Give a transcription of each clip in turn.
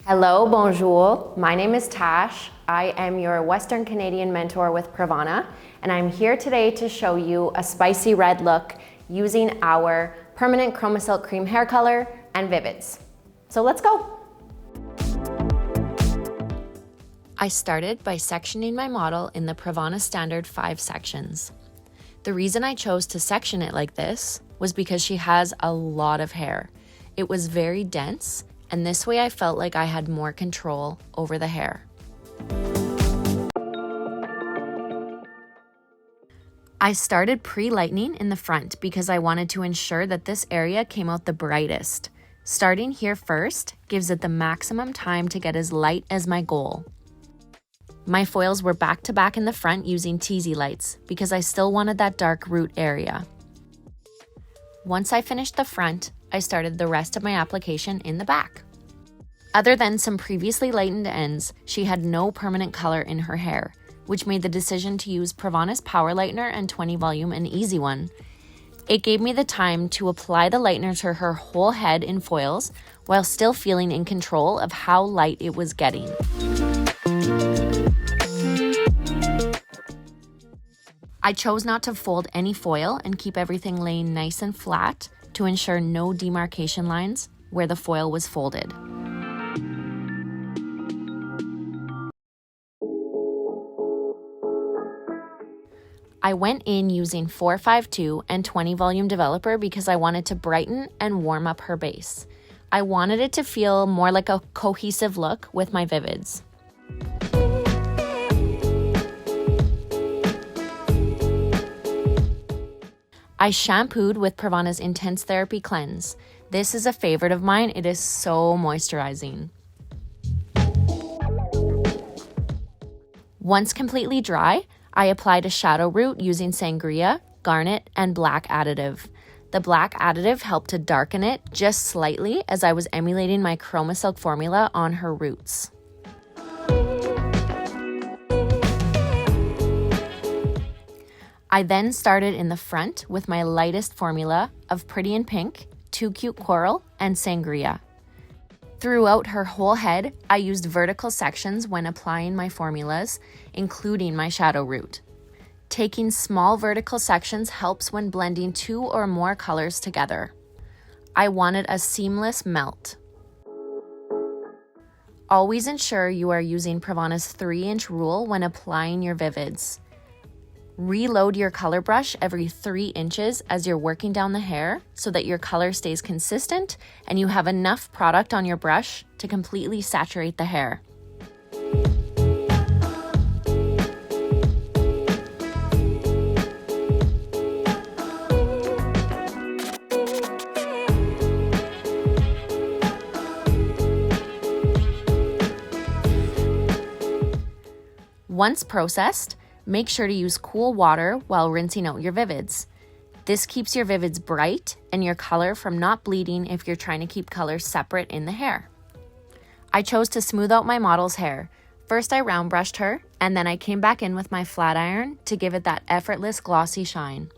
Hello, bonjour. My name is Tash. I am your Western Canadian mentor with PRAVANA, and I'm here today to show you a spicy red look using our permanent ChromaSilk cream hair color and VIVIDS. So let's go. I started by sectioning my model in the PRAVANA standard 5 sections. The reason I chose to section it like this was because she has a lot of hair. It was very dense, and this way I felt like I had more control over the hair. I started pre-lightening in the front because I wanted to ensure that this area came out the brightest. Starting here first gives it the maximum time to get as light as my goal. My foils were back to back in the front using teasy lights because I still wanted that dark root area. Once I finished the front, I started the rest of my application in the back. Other than some previously lightened ends, she had no permanent color in her hair, which made the decision to use PRAVANA's Power Lightener and 20 Volume an easy one. It gave me the time to apply the lightener to her whole head in foils while still feeling in control of how light it was getting. I chose not to fold any foil and keep everything laying nice and flat to ensure no demarcation lines where the foil was folded. I went in using 452 and 20 Volume Developer because I wanted to brighten and warm up her base. I wanted it to feel more like a cohesive look with my VIVIDS. I shampooed with PRAVANA's Intense Therapy Cleanse. This is a favorite of mine. It is so moisturizing. Once completely dry, I applied a shadow root using Sangria, Garnet, and black additive. The black additive helped to darken it just slightly as I was emulating my ChromaSilk formula on her roots. I then started in the front with my lightest formula of Pretty in Pink, Too Cute Coral, and Sangria. Throughout her whole head, I used vertical sections when applying my formulas, including my shadow root. Taking small vertical sections helps when blending 2 or more colors together. I wanted a seamless melt. Always ensure you are using PRAVANA's 3-inch rule when applying your VIVIDS. Reload your color brush every 3 inches as you're working down the hair so that your color stays consistent and you have enough product on your brush to completely saturate the hair. Once processed, make sure to use cool water while rinsing out your VIVIDS. This keeps your VIVIDS bright and your color from not bleeding if you're trying to keep colors separate in the hair. I chose to smooth out my model's hair. First I round brushed her, and then I came back in with my flat iron to give it that effortless glossy shine.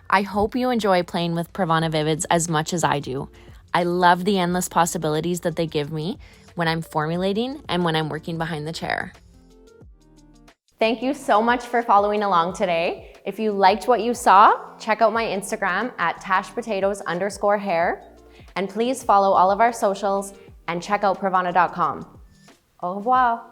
I hope you enjoy playing with PRAVANA VIVIDS as much as I do. I love the endless possibilities that they give me when I'm formulating and when I'm working behind the chair. Thank you so much for following along today. If you liked what you saw, check out my Instagram at tashpotatoes_hair. And please follow all of our socials and check out pravana.com. Au revoir.